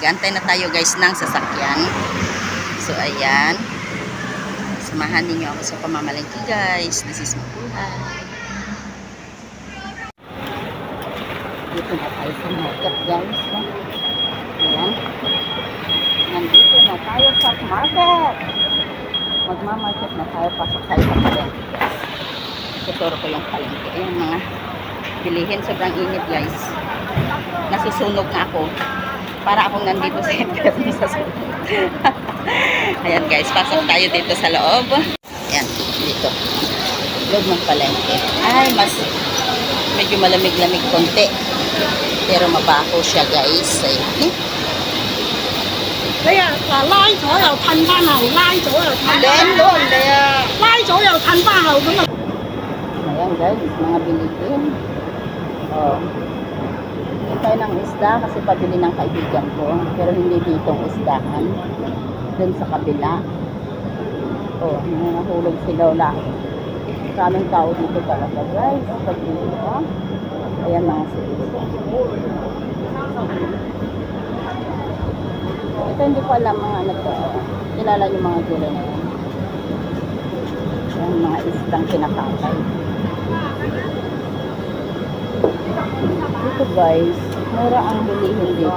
Nag-antay na tayo guys ng sasakyan. So ayan. Samahan ninyo ako sa pamamalengke guys. This is Mabuhay. Dito na tayo sa market guys. Ayan. Nandito na tayo sa market. Magmamarket na tayo, pasok tayo sa palengke guys. Tuturo ko yung palengke. Ayan mga bilihin. Sobrang init guys. Nasusunog na ako. Para akong nandito sa internet sa sunog. Ayan guys, pasok tayo dito sa loob. Ayan, dito. Loob ng palengke. Ay, mas medyo malamig-lamig konti. Pero mabaho siya guys. Ayan. 你啊，嗱拉咗又褪翻後，拉咗又褪翻後，拉咗又褪翻後咁啊！ Ayan guys, mga bilihin. Oh. Hintay ng isda kasi pabili ng kaibigan ko. Pero hindi ditong isdahan. Doon sa kabila. Oh, nahulog si Lola. Maraming tao dito talaga guys. Pabili ko. Ayan mga sila. Ito hindi ko alam mga ano to. Kilala yung mga gulay na yan. Yung mga isdang kinakakay. Dito guys, mura ang bilihin dito.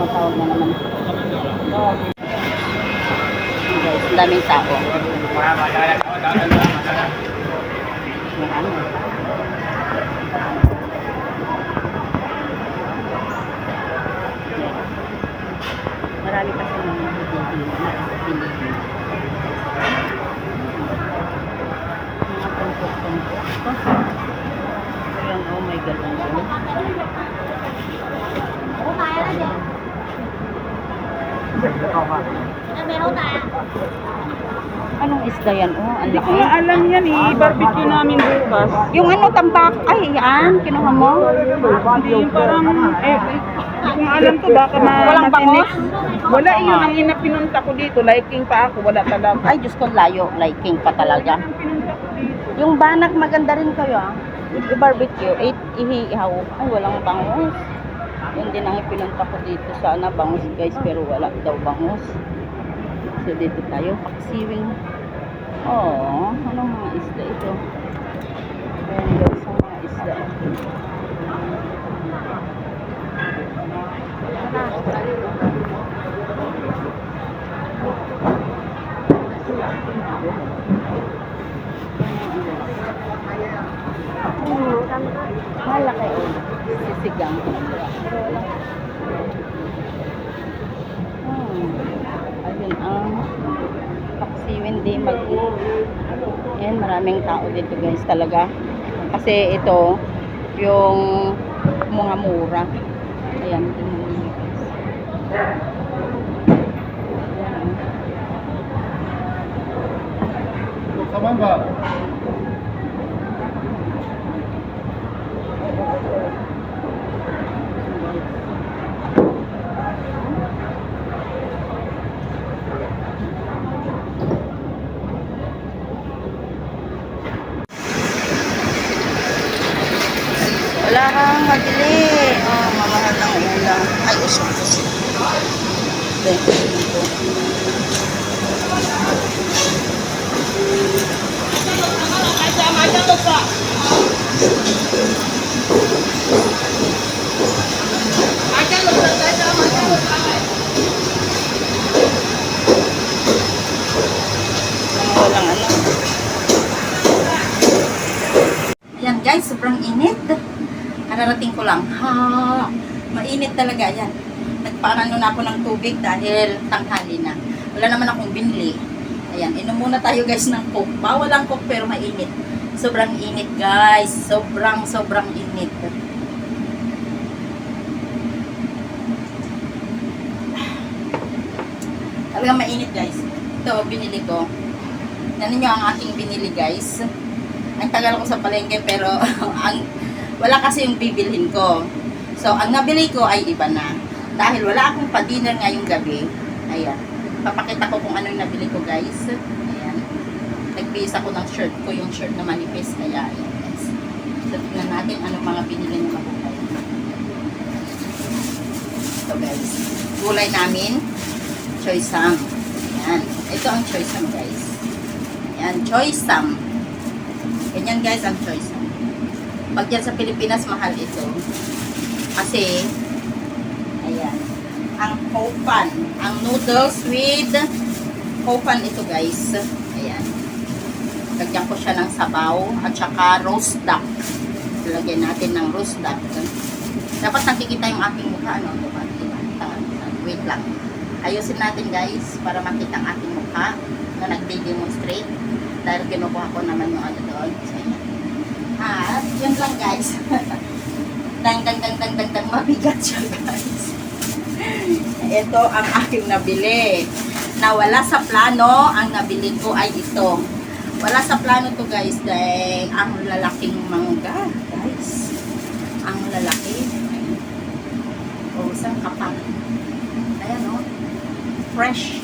Matawag na naman. Guys, ang daming tao. Marami kasi mga bilihin. Mga tumpok-tumpok. Ayan, oh my God. Anong isda yan? Oh, ang Hindi ko laki. nga alam yan eh. Barbecue namin bukas. Yung ano, tambak. Ay, yan. Kinuha mo? Hindi yung parang, hindi ko nga alam to. Baka Walang matinik. bangos? Wala yun. Ang inapinunta ko dito. Liking pa ako. Wala talaga. Ay, Diyos ko, layo. Liking pa talaga. Ang pinunta ko dito. Yung banak, maganda rin kayo ah. I-barbecue. Ihihaw. Ay, walang bangos. Yun din ang ipinunta ko dito. Sana bangos guys, pero wala daw bangos. So, dito tayo. Paksiwing. Oh, anong mga isda ito? Ayan guys, ang mga isda. Malaki oh. Sisigang. Ayun ang paksiwin di mag. Ayan, maraming tao dito guys talaga. Kasi ito yung mga mura. Ayan, tingnan niyo guys. Wala kang mabili. Oh, mamahal ng ulam. Ay, usok-usok. Dito. Walang ano. Ayan guys, sobrang init. Kararating ko lang. Ha, mainit talaga yan. Nagpaano na ako ng tubig dahil tanghali na. Wala naman akong binili. Ayan, inom muna tayo guys ng coke. Bawal ang coke pero mainit. Sobrang init guys. Sobrang init. Talagang mainit guys. Ito, binili ko. Yan ninyo ang aking binili guys. Ang tagal ko sa palengke pero wala kasi yung bibilhin ko. So, ang nabili ko ay iba na. Dahil wala akong pa-dinner ngayong gabi. Ayan. Papakita ko kung ano yung nabili ko, guys. Ayan. Nagbihis ako ng shirt ko, yung shirt na manipis. Kaya, ayan, guys. So, tignan natin anong mga binili ng magulay. Ito, guys. Gulay namin, choy sam. Ayan. Ito ang choy sam, guys. Ayan, choy sam. Ganyan, guys, ang choy sam. Pag dyan sa Pilipinas, mahal ito. Kasi, ayan, ang Hopan, ang noodles with Hopan ito, guys. Ayan. Lagyan ko siya ng sabaw at saka roast duck. Lagyan natin ng roast duck. Dapat nakikita yung aking mukha, ano? Wait lang. Ayusin natin, guys, para makita ang aking mukha na nagde-demonstrate. Dahil kinukuha ko naman yung ano doon. So, ayan. At, yun lang, guys. Dang, mabigat siya, guys. Ito ang aking nabili. Na wala sa plano, ang nabili ko ay ito. Wala sa plano to, guys, dahil ang lalaking mangga, guys. Ang lalaki. O, isang kapal. Ayan, o. Fresh.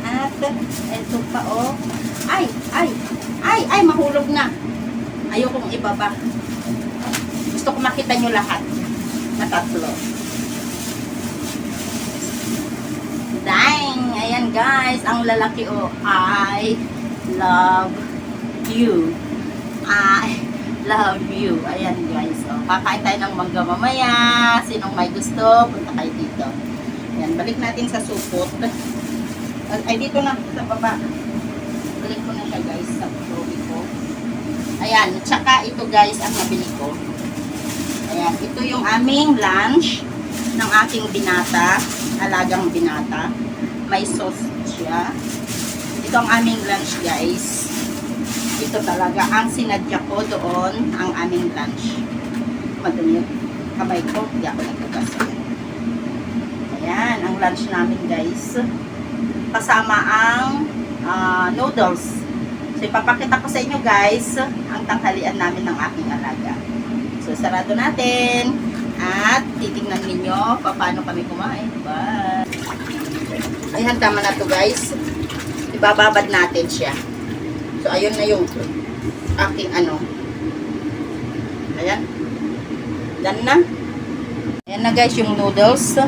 At, ito pa, o. Ay, mahulog na. Ayokong ibaba. Gusto ko makita nyo lahat. Na tatlo. Dang! Ayan, guys. Ang lalaki, o. I love you. I love you. Ayan, guys. O, kakain tayo ng mangga mamaya. Sinong may gusto, punta kayo dito. Ayan, balik natin sa supot. Ay, dito na sa baba. Balik ko na siya, guys, sa trolley ko. Ayan, tsaka ito, guys, ang nabili ko. Ayan, ito yung aming lunch ng aking binata, alagang binata. May sauce siya. Ito ang aming lunch, guys. Ito talaga ang sinadya ko doon, ang aming lunch. Madumi yung kamay ko, hindi ako nagtugas. Ayan, ang lunch namin, guys. Kasama ang noodles. So, ipapakita ko sa inyo, guys, ang tanghalian namin ng aking alaga. So, sarado natin. At titingnan ninyo paano kami kumain. Bye! Ayan, tama na to, guys. Ibababad natin siya. So, ayun na yung aking ano. Ayan. Yan na. Ayan na, guys, yung noodles.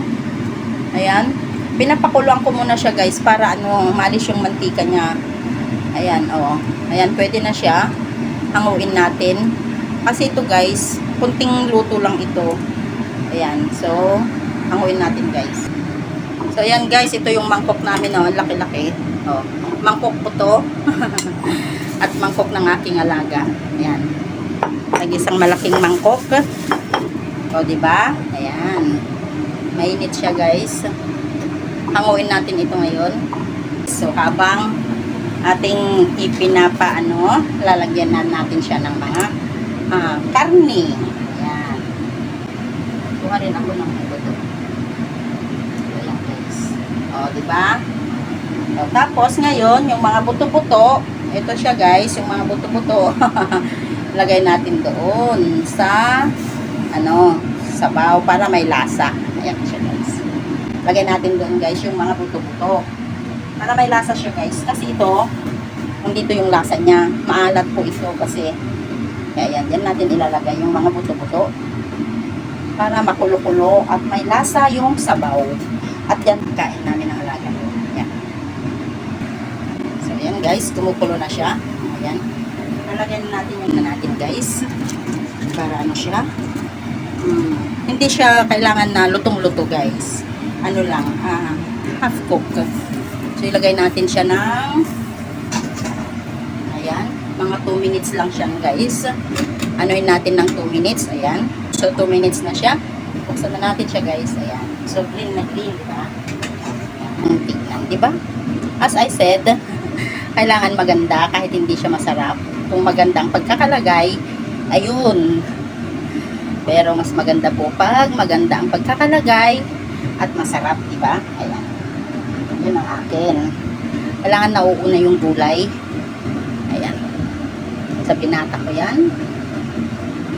Ayan. Pinapakuluan ko muna siya, guys, para ano, malis yung mantika niya. Ayan, oh. Ayan, pwede na siya. Hanguin natin. Kasi ito, guys, kunting luto lang ito. Ayan, so, hanguin natin, guys. So, ayan, guys, ito yung mangkok namin, oh. Laki-laki. Oh. Mangkok po to. At mangkok ng aking alaga. Ayan. Nag-isang malaking mangkok. O, diba? Ayan. Mainit siya, guys. Hanguin natin ito ngayon. So, habang ating lalagyan na natin siya ng mga karne. Ayan. Kuha rin ako ng buto. Ayan, guys. O, diba? O, tapos, ngayon, yung mga buto-buto, ito siya, guys, yung mga buto-buto. Lagay natin doon sa, sabaw para may lasa. Ayan siya, guys. Lagay natin doon, guys, yung mga buto-buto. Para may lasa siya, guys. Kasi ito, kung dito yung lasa niya, maalat po ito kasi. Kaya yan natin ilalagay yung mga buto-buto. Para makulo-kulo at may lasa yung sabaw. At yan, kain namin ang alaga. Yan. So, yan, guys. Kumukulo na siya. Ayan. Nalagyan natin yung natin, guys. Para ano siya. Hindi siya kailangan na lutong-luto, guys. Ano lang, half cook. So, ilagay natin siya ng ayan, mga 2 minutes lang siya, guys. Anuin natin ng 2 minutes, ayan. So, 2 minutes na siya. Buksan na natin siya, guys, ayan. So, clean na clean, diba? Ayan, tignan, diba? As I said, kailangan maganda kahit hindi siya masarap. Kung magandang pagkakalagay, ayun. Pero mas maganda po pag maganda ang pagkakalagay at masarap, diba? Ayan. Yun ang akin. Kailangan nauuna yung gulay. Ayan. Sa binata ko yan.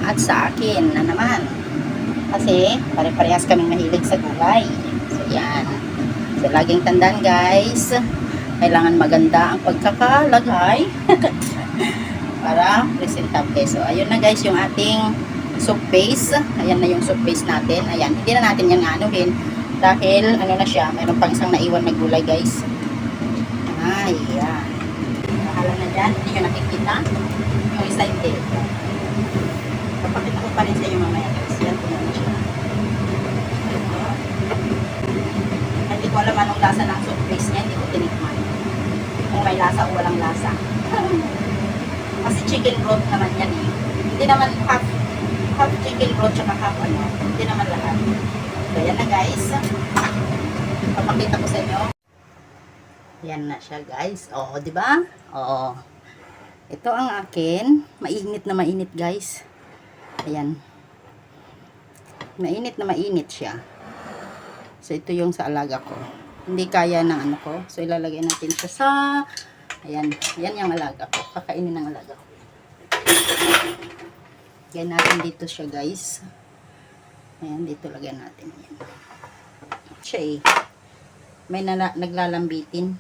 At sa akin na naman. Kasi pare-parehas kaming mahilig sa gulay. So, yan. So, laging tandaan guys, kailangan maganda ang pagkakalagay para presentable. So, ayun na guys yung ating soup base. Ayan na yung soup base natin. Ayan, hindi na natin yung anuhin dahil ano na siya, mayroon pang isang naiwan na gulay guys. Ayan. Bahala na dyan, hindi nyo nakikita. Yung isa hindi. Papakita ko pa rin sa inyo mamaya guys. Yan, tingnan mo siya. Hindi ko alam anong lasa ng soup base niya, hindi ko tinikman. Kung may lasa o walang lasa. Kasi chicken broth naman yan eh. Hindi naman half chicken broth tsaka half ano. Hindi naman lahat. So yan na guys. Papakita ko sa inyo. Yan na siya guys. Oo, di ba? Oo. Ito ang akin. Mainit na mainit guys. Ayan. Mainit na mainit siya. So ito yung sa alaga ko. Hindi kaya ng ano ko. So ilalagay natin siya sa ayan. Yan yung alaga ko. Kakainin ng alaga ko. Yan natin dito siya guys. Ayan, dito lagyan natin. Ayan. Siya eh. May naglalambitin.